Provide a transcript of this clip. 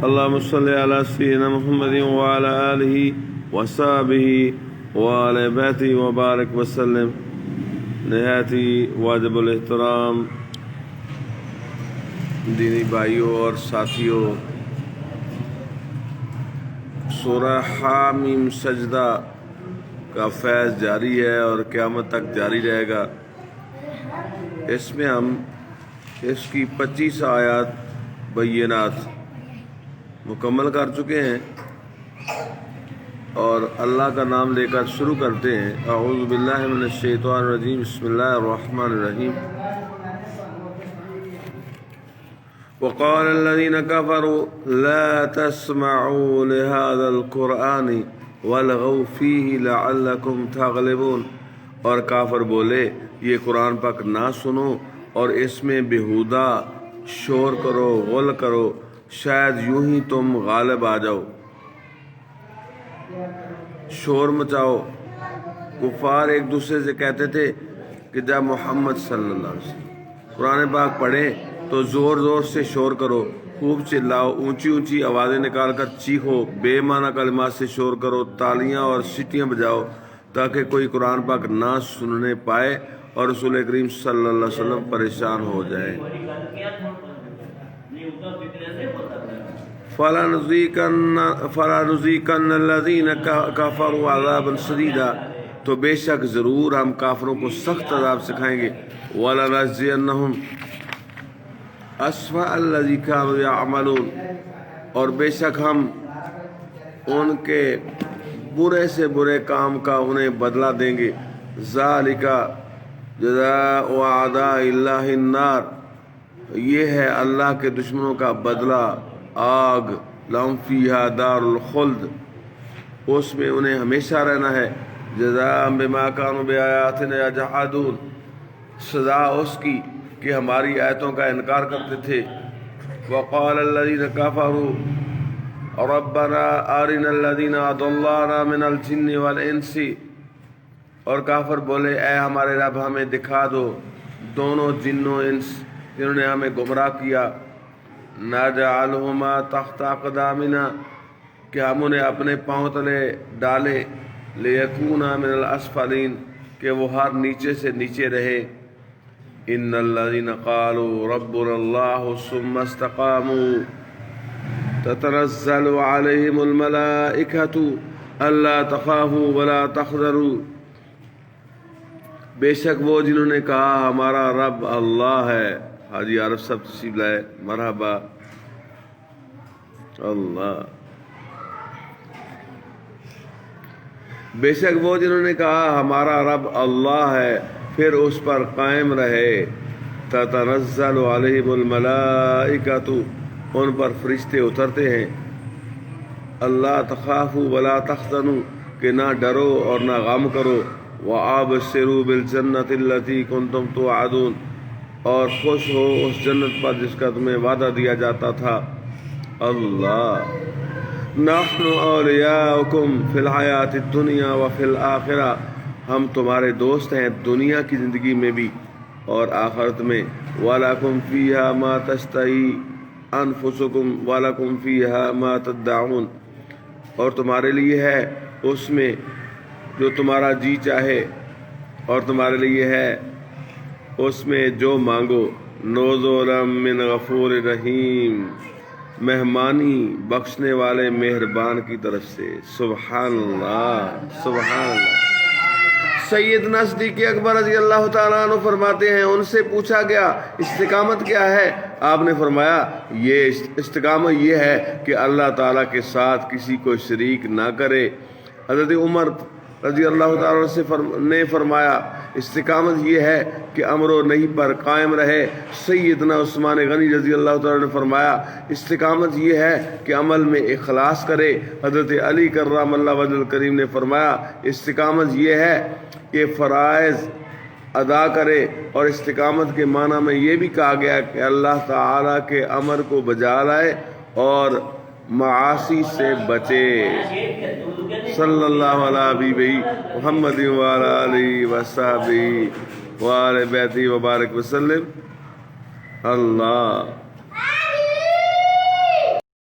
اللهم صل على سيدنا محمد وعلى آله وصحبه وعلى بیته وبارک وسلم۔ نہایت ہی واجب الاحترام دینی بھائیوں اور ساتھیوں، سورہ حامیم سجدہ کا فیض جاری ہے اور قیامت تک جاری رہے گا۔ اس میں ہم اس کی 25 آیات بینات مکمل کر چکے ہیں اور اللہ کا نام لے کر شروع کرتے ہیں۔ اعوذ باللہ من الشیطان الرجیم، بسم اللہ الرحمن الرحیم۔ وقال الذين كفروا لا تسمعوا لهذا القرآن والغوا فيه لعلكم تغلبون، اور کافر بولے یہ قرآن پاک نہ سنو اور اس میں بےہودہ شور کرو، غل کرو، شاید یوں ہی تم غالب آ جاؤ۔ شور مچاؤ۔ کفار ایک دوسرے سے کہتے تھے کہ جب محمد صلی اللہ علیہ وسلم قرآن پاک پڑھے تو زور زور سے شور کرو، خوب چلاؤ، اونچی اونچی آوازیں نکال کر چیخو، بے معنی کلمات سے شور کرو، تالیاں اور سیٹیاں بجاؤ تاکہ کوئی قرآن پاک نہ سننے پائے اور رسول کریم صلی اللہ علیہ وسلم پریشان ہو جائے۔ فَلَنُذِيقَنَّ الَّذِينَ كَفَرُوا عَذَابًا شَدِيدًا، تو بے شک ضرور ہم کافروں کو سخت عذاب سکھائیں گے۔ وَلَنَجْزِيَنَّهُمْ أَسْوَأَ الَّذِي كَانُوا يَعْمَلُونَ، اور بے شک ہم ان کے برے سے برے کام کا انہیں بدلہ دیں گے۔ ذَلِكَ جَزَاءُ أَعْدَاءِ اللَّهِ النَّارُ، یہ ہے اللہ کے دشمنوں کا بدلہ، آگ۔ لَهُمْ فِيهَا دَارُ الْخُلْدِ، اس میں انہیں ہمیشہ رہنا ہے۔ جزاء بما كانوا بآياتنا يجحدون، سزا اس کی کہ ہماری آیتوں کا انکار کرتے تھے۔ وقال الذين كفروا ربنا أرنا الذين أضلانا من الجن والإنس، اور کافر بولے اے ہمارے رب ہمیں دکھا دو دونوں جن و انس جنہوں نے ہمیں گمراہ کیا۔ نجعلهما تحت اقدامنا، کہ ہم انہیں اپنے پاؤں تلے ڈالے، لیکونا من الاسفلین، کہ وہ ہر نیچے سے نیچے رہے۔ ان الذين قالوا ربنا الله ثم استقاموا تتنزل عليهم الملائكة الا تخافوا ولا تحزنوا، بے شک وہ جنہوں نے کہا ہمارا رب اللہ ہے۔ حاجی عارف صاحب تشریف لائے، مرحبا۔ اللہ، بے شک وہ جنہوں نے کہا ہمارا رب اللہ ہے، پھر اس پر قائم رہے۔ تتنزل علیہم الملائکۃ، ان پر فرشتے اترتے ہیں۔ اللہ تخافوا ولا تحزنوا، کہ نہ ڈرو اور نہ غم کرو۔ وابشروا بالجنۃ التي کنتم توعدون، اور خوش ہو اس جنت پر جس کا تمہیں وعدہ دیا جاتا تھا۔ اللہ، نحن اولیاؤکم فی الحیات الدنیا وفی الآخرہ، ہم تمہارے دوست ہیں دنیا کی زندگی میں بھی اور آخرت میں۔ وَلَكُمْ فِيهَا مَا تَشْتَهِي أَنفُسُكُمْ وَلَكُمْ فِيهَا مَا تَدَّعُونَ، اور تمہارے لیے ہے اس میں جو تمہارا جی چاہے، اور تمہارے لیے ہے اس میں جو مانگو۔ نُزُلًا مِّن غَفُورٍ رَحِيمٍ، مہمانی بخشنے والے مہربان کی طرف سے۔ سبحان اللہ، سبحان اللہ۔ سیدنا صدیق اکبر رضی اللہ تعالیٰ عنہ فرماتے ہیں ان سے پوچھا گیا استقامت کیا ہے؟ آپ نے فرمایا یہ استقامت یہ ہے کہ اللہ تعالیٰ کے ساتھ کسی کو شریک نہ کرے۔ حضرت عمر رضی اللہ تعالیٰ نے فرمایا استقامت یہ ہے کہ امر و نہی پر قائم رہے۔ سیدنا عثمان غنی رضی اللہ تعالیٰ نے فرمایا استقامت یہ ہے کہ عمل میں اخلاص کرے۔ حضرت علی کرم اللہ وجہ الکریم نے فرمایا استقامت یہ ہے کہ فرائض ادا کرے، اور استقامت کے معنی میں یہ بھی کہا گیا کہ اللہ تعالیٰ کے امر کو بجا لائے اور معاصی سے بچے۔ صلی اللہ علیہ محمد وعلی آلہ وصحبہ وعلی بیتہ وبارک وسلم۔ اللہ